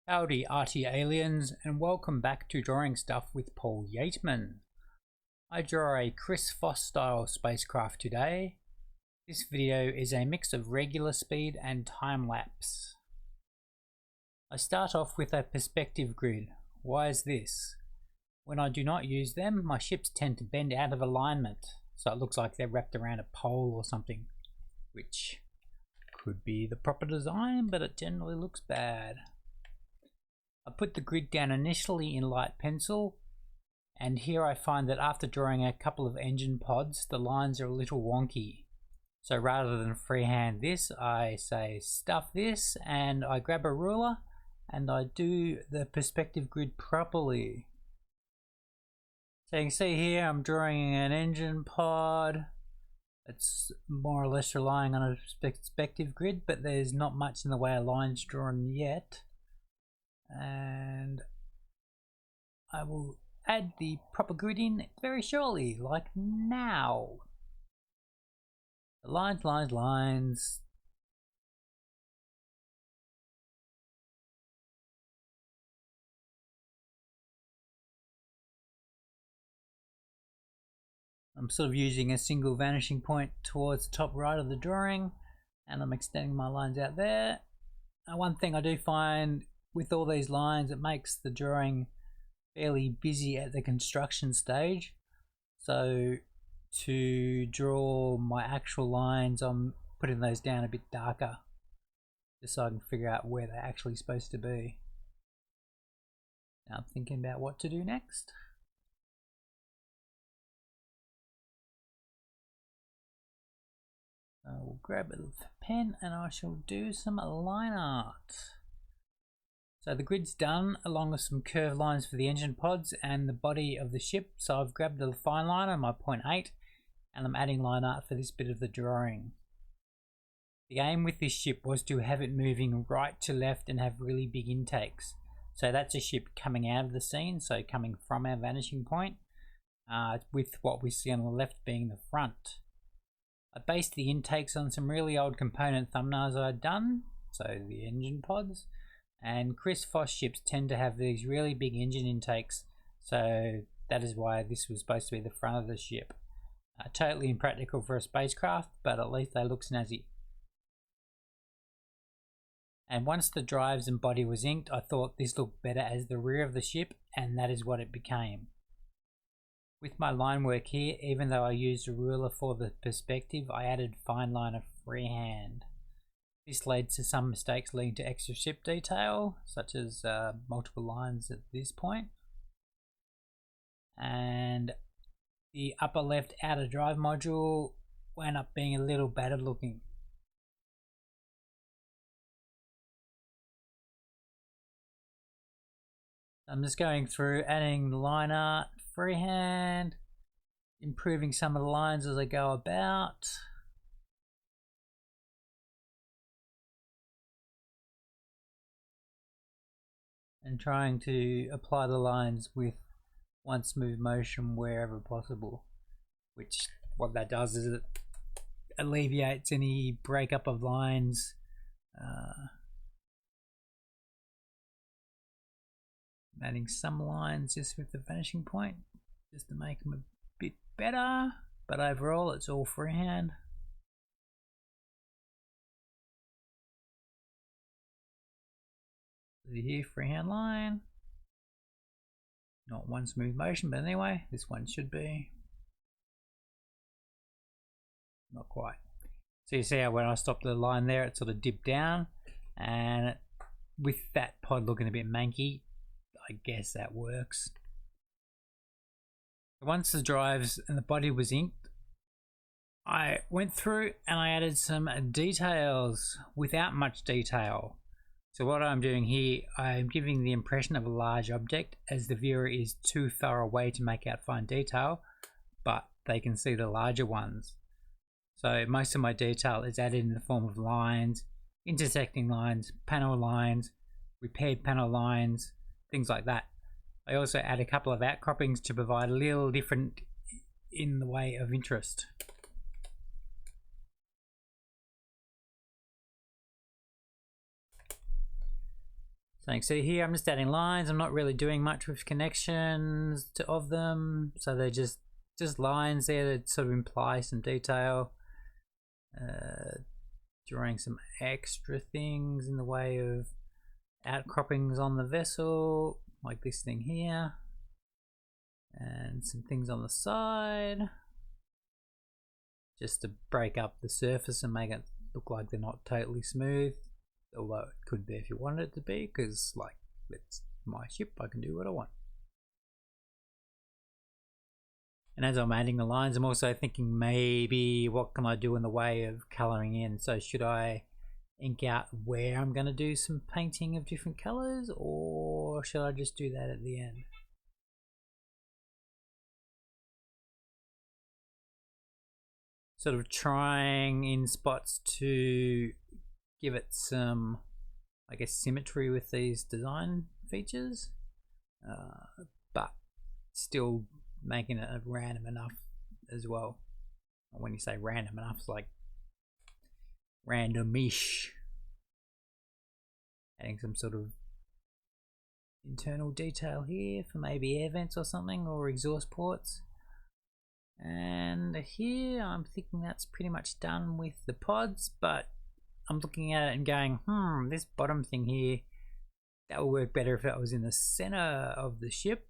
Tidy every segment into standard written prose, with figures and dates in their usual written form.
Howdy ArtyAliens, and welcome back to Drawing Stuff with Paul Yateman. I draw a Chris Foss style spacecraft today. This video is a mix of regular speed and time lapse. I start off with a perspective grid. Why is this? When I do not use them, my ships tend to bend out of alignment, so it looks like they're wrapped around a pole or something, which could be the proper design, but it generally looks bad. I put the grid down initially in light pencil, and here I find that after drawing a couple of engine pods, the lines are a little wonky. So rather than freehand this, I say stuff this, and I grab a ruler and I do the perspective grid properly. So you can see here I'm drawing an engine pod. It's more or less relying on a perspective grid, but there's not much in the way of lines drawn yet. And I will add the proper grid in very shortly, like now. Lines, lines, lines. I'm sort of using a single vanishing point towards the top right of the drawing, and I'm extending my lines out there. One thing I do find with all these lines, it makes the drawing fairly busy at the construction stage. So to draw my actual lines, I'm putting those down a bit darker, just so I can figure out where they're actually supposed to be. Now I'm thinking about what to do next. I will grab a pen and I shall do some line art. So the grid's done, along with some curved lines for the engine pods and the body of the ship. So I've grabbed a fine liner, my 0.8, and I'm adding line art for this bit of the drawing. The aim with this ship was to have it moving right to left and have really big intakes. So that's a ship coming out of the scene, so coming from our vanishing point, with what we see on the left being the front. I based the intakes on some really old component thumbnails I'd done, so the engine pods. And Chris Foss ships tend to have these really big engine intakes, so that is why this was supposed to be the front of the ship. Totally impractical for a spacecraft, but at least they look snazzy. And once the drives and body was inked, I thought this looked better as the rear of the ship, and that is what it became. With my line work here, even though I used a ruler for the perspective, I added fine liner freehand. This led to some mistakes leading to extra ship detail, such as multiple lines at this point. And the upper left outer drive module wound up being a little battered looking. I'm just going through adding line art freehand, improving some of the lines as I go about. And trying to apply the lines with one smooth motion wherever possible, which what that does is it alleviates any breakup of lines. Adding some lines just with the vanishing point just to make them a bit better, but overall it's all freehand. Here, freehand line, not one smooth motion, but anyway, this one should be. Not quite. So you see how when I stopped the line there, it sort of dipped down, and with that pod looking a bit manky, I guess that works. Once the drives and the body was inked, I went through and I added some details without much detail. So what I'm doing here, I'm giving the impression of a large object as the viewer is too far away to make out fine detail, but they can see the larger ones. So most of my detail is added in the form of lines, intersecting lines, panel lines, repaired panel lines, things like that. I also add a couple of outcroppings to provide a little different in the way of interest. So you can see here I'm just adding lines. I'm not really doing much with connections of them, so they're just lines there that sort of imply some detail. Drawing some extra things in the way of outcroppings on the vessel, like this thing here, and some things on the side, just to break up the surface and make it look like they're not totally smooth, although it could be if you wanted it to be, because like, it's my ship, I can do what I want. And as I'm adding the lines, I'm also thinking maybe what can I do in the way of colouring in. So should I ink out where I'm going to do some painting of different colours, or should I just do that at the end? Sort of trying in spots to give it some, I guess, symmetry with these design features, but still making it random enough as well. When you say random enough, it's like random-ish. Adding some sort of internal detail here for maybe air vents or something, or exhaust ports. And here I'm thinking that's pretty much done with the pods, but I'm looking at it and going, this bottom thing here, that would work better if it was in the center of the ship,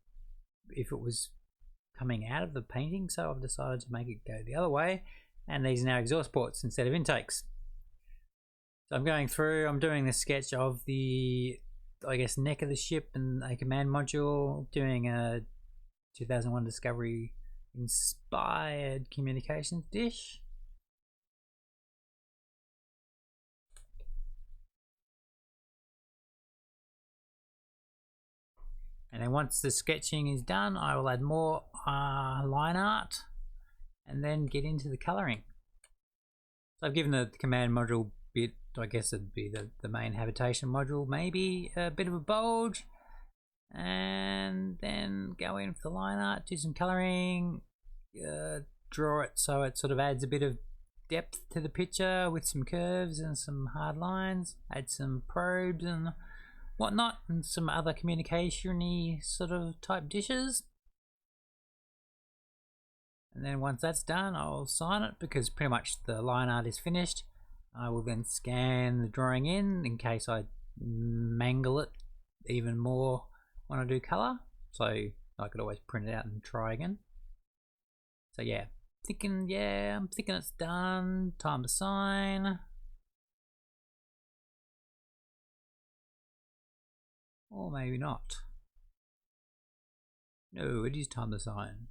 if it was coming out of the painting. So I've decided to make it go the other way, and these are now exhaust ports instead of intakes. So I'm going through, I'm doing the sketch of the, I guess, neck of the ship and a command module, doing a 2001 Discovery inspired communications dish. And then once the sketching is done, I will add more line art and then get into the colouring. So I've given the command module bit, I guess it'd be the main habitation module, maybe a bit of a bulge, and then go in for the line art, do some colouring, draw it so it sort of adds a bit of depth to the picture with some curves and some hard lines, add some probes and whatnot, and some other communication-y sort of type dishes. And then once that's done, I'll sign it because pretty much the line art is finished. I will then scan the drawing in case I mangle it even more when I do colour, so I could always print it out and try again. So yeah, I'm thinking it's done. Time to sign. Or maybe not. No, it is time to sign.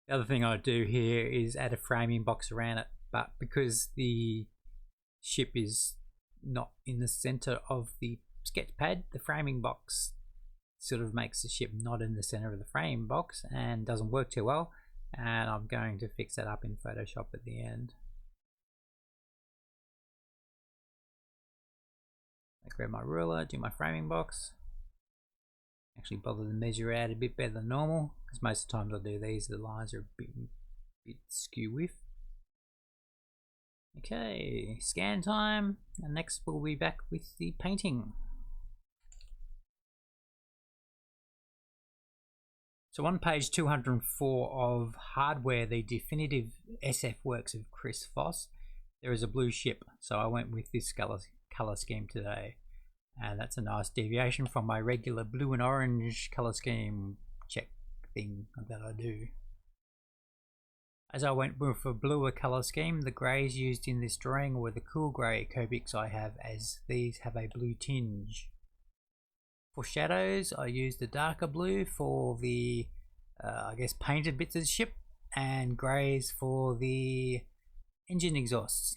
The other thing I do here is add a framing box around it, but because the ship is not in the center of the sketch pad, the framing box sort of makes the ship not in the center of the frame box and doesn't work too well, and I'm going to fix that up in Photoshop at the end. I grab my ruler, do my framing box. Actually bother to measure out a bit better than normal, because most of the times I do these, the lines are a bit skew with. Okay, scan time, and next we'll be back with the painting. So on page 204 of Hardware, the definitive SF works of Chris Foss, there is a blue ship, so I went with this colour scheme today, and that's a nice deviation from my regular blue and orange colour scheme check thing that I do. As I went with a bluer colour scheme, the greys used in this drawing were the cool grey Copics I have, as these have a blue tinge. For shadows, I used a darker blue for the I guess painted bits of the ship, and greys for the engine exhausts.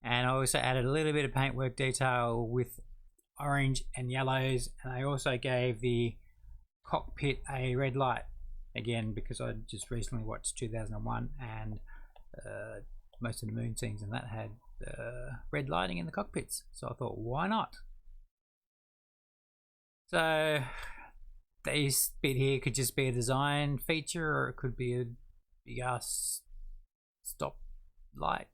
And I also added a little bit of paintwork detail with orange and yellows, and I also gave the cockpit a red light, again because I just recently watched 2001 and most of the moon scenes and that had red lighting in the cockpits, so I thought, why not? So this bit here could just be a design feature, or it could be a big ass stop light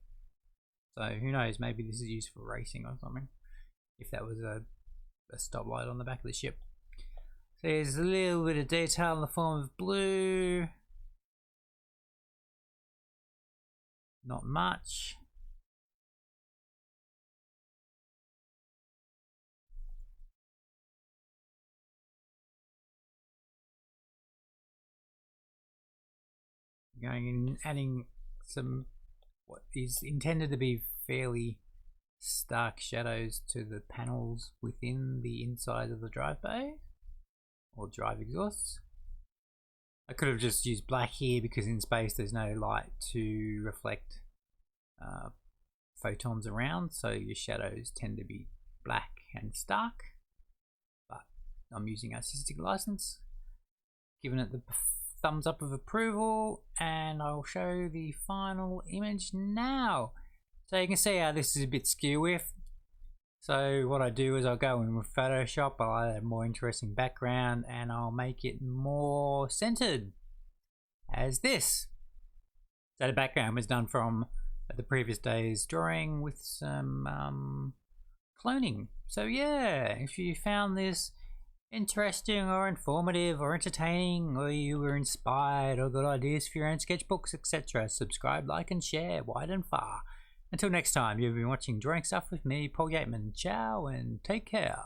So who knows, maybe this is used for racing or something, if that was a stoplight on the back of the ship. So there's a little bit of detail in the form of blue. Not much. Going in, adding some what is intended to be fairly stark shadows to the panels within the inside of the drive bay or drive exhausts. I could have just used black here because in space there's no light to reflect photons around, so your shadows tend to be black and stark, but I'm using artistic license, giving it the thumbs up of approval, and I'll show the final image now. So you can see how this is a bit skew with. So what I do is I'll go in with Photoshop, I'll add a more interesting background, and I'll make it more centered as this. So the background was done from the previous day's drawing with some cloning. So yeah, if you found this interesting or informative or entertaining, or you were inspired or got ideas for your own sketchbooks, etc., subscribe, like and share wide and far. Until next time, you've been watching Drawing Stuff with me, Paul Yateman. Ciao and take care.